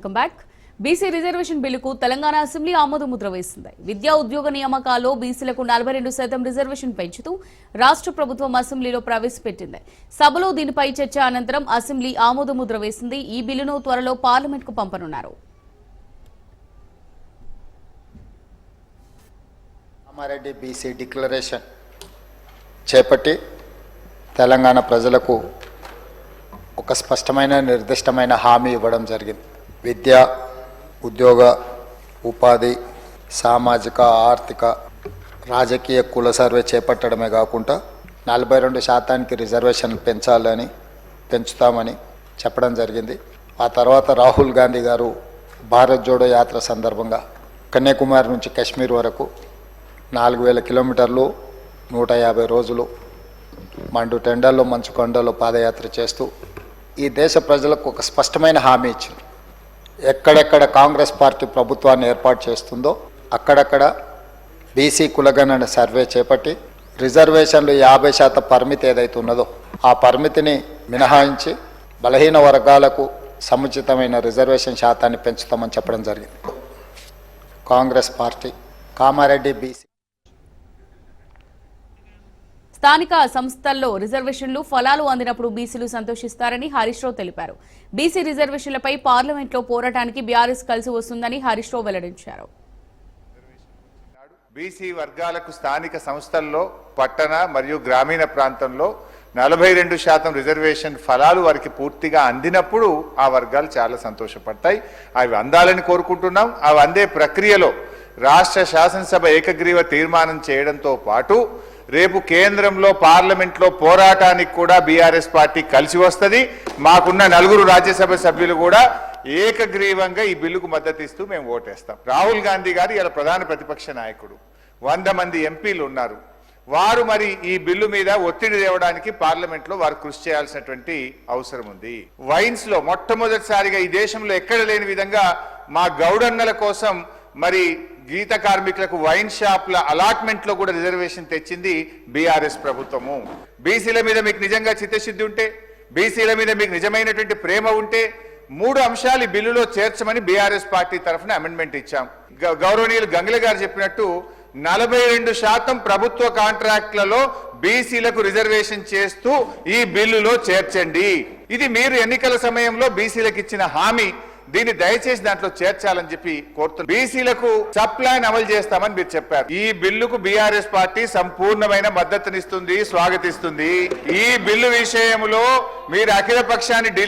Welcome back. BC reservation బిల్లుకు Telangana assembly ఆమోదముద్ర వేసింది. విద్యా ఉద్యోగ నియామకాల్లో బీసీలకు 42% రిజర్వేషన్ పెంచుతూ రాష్ట్ర ప్రభుత్వం అసెంబ్లీలో ప్రవేశపెట్టింది. సభలో దీనిపై చర్చ అనంతరం అసెంబ్లీ ఆమోదముద్ర వేసింది. ఈ బిల్లును త్వరలో పార్లమెంట్కు పంపనున్నారు. కామారెడ్డి బీసీ డిక్లరేషన్ చేపట్టి తెలంగాణ ప్రజలకు ఒక స్పష్టమైన నిర్దిష్టమైన హామీ ఇవ్వడం జరిగింది. విద్య, ఉద్యోగ, ఉపాధి, సామాజిక, ఆర్థిక, రాజకీయ కుల సర్వే చేపట్టడమే కాకుండా 42% రిజర్వేషన్లు పెంచుతామని చెప్పడం జరిగింది. ఆ తర్వాత రాహుల్ గాంధీ గారు భారత్ జోడో యాత్ర సందర్భంగా కన్యాకుమారి నుంచి కాశ్మీర్ వరకు 4000 కిలోమీటర్లు 150 రోజులు మండు టెండల్లో మంచు కొండల్లో పాదయాత్ర చేస్తూ ఈ దేశ ప్రజలకు ఒక స్పష్టమైన హామీ ఇచ్చింది. ఎక్కడెక్కడ కాంగ్రెస్ పార్టీ ప్రభుత్వాన్ని ఏర్పాటు చేస్తుందో అక్కడక్కడ బీసీ కులగణన సర్వే చేపట్టి రిజర్వేషన్లు 50% పరిమితి ఏదైతే ఉన్నదో ఆ పరిమితిని మినహాయించి బలహీన వర్గాలకు సముచితమైన రిజర్వేషన్ శాతాన్ని పెంచుతామని చెప్పడం జరిగింది. కాంగ్రెస్ పార్టీ కామారెడ్డి బీసీ స్థానిక సంస్థల్లో రిజర్వేషన్లు ఫలాలు అందినప్పుడు బీసీలు సంతోషిస్తారని హరీష్ రావు తెలిపారు. బీసీ రిజర్వేషన్లపై పార్లమెంట్లో పోరాటానికి బీఆర్ఎస్ కలిసి వస్తుందని హరీష్ రావు వెల్లడించారు. బీసీ వర్గాలకు స్థానిక సంస్థల్లో పట్టణ మరియు గ్రామీణ ప్రాంతంలో 42% రిజర్వేషన్ ఫలాలు వారికి పూర్తిగా అందినప్పుడు ఆ వర్గాలు చాలా సంతోషపడతాయి. అవి అందాలని కోరుకుంటున్నాం. అవి అందే ప్రక్రియలో రాష్ట్ర శాసనసభ ఏకగ్రీవ తీర్మానం చేయడంతో పాటు రేపు కేంద్రంలో పార్లమెంట్లో పోరాటానికి కూడా బీఆర్ఎస్ పార్టీ కలిసి వస్తుంది. మాకున్న 4 రాజ్యసభ సభ్యులు కూడా ఏకగ్రీవంగా ఈ బిల్లుకు మద్దతు ఇస్తూ మేము ఓటేస్తాం. రాహుల్ గాంధీ గారు ఇలా ప్రధాన ప్రతిపక్ష నాయకుడు, 100 మంది ఎంపీలు ఉన్నారు. వారు మరి ఈ బిల్లు మీద ఒత్తిడి తేవడానికి పార్లమెంట్లో వారు కృషి చేయాల్సినటువంటి అవసరం ఉంది. వైన్స్ లో మొట్టమొదటిసారిగా ఈ దేశంలో ఎక్కడ లేని విధంగా మా గౌడన్నల కోసం మరి గీత కార్మికులకు వైన్ షాప్ల అలాట్మెంట్ లో కూడా రిజర్వేషన్ తెచ్చింది బీఆర్ఎస్ ప్రభుత్వము. బీసీల మీద మీకు నిజంగా చిత్తశుద్ధి ఉంటే, బీసీల మీద మీకు నిజమైనటువంటి ప్రేమ ఉంటే 3 అంశాలు ఈ బిల్లులో చేర్చమని బీఆర్ఎస్ పార్టీ తరఫున అమెండ్మెంట్ ఇచ్చాం. గౌరవనీయులు గంగుల గారు చెప్పినట్టు 42% ప్రభుత్వ కాంట్రాక్ట్లలో బీసీలకు రిజర్వేషన్ చేస్తూ ఈ బిల్లులో చేర్చండి. ఇది మీరు ఎన్నికల సమయంలో బీసీలకు ఇచ్చిన హామీ. దీన్ని దయచేసి దాంట్లో చేర్చాలని చెప్పి కోరుతున్నారు. బీసీలకు సప్లాన్ అమలు చేస్తామని మీరు చెప్పారు. ఈ బిల్లుకు బీఆర్ఎస్ పార్టీ సంపూర్ణమైన మద్దతునిస్తుంది, స్వాగతిస్తుంది. ఈ బిల్లు విషయంలో మీరు అఖిల పక్షాన్ని ఢిల్లీ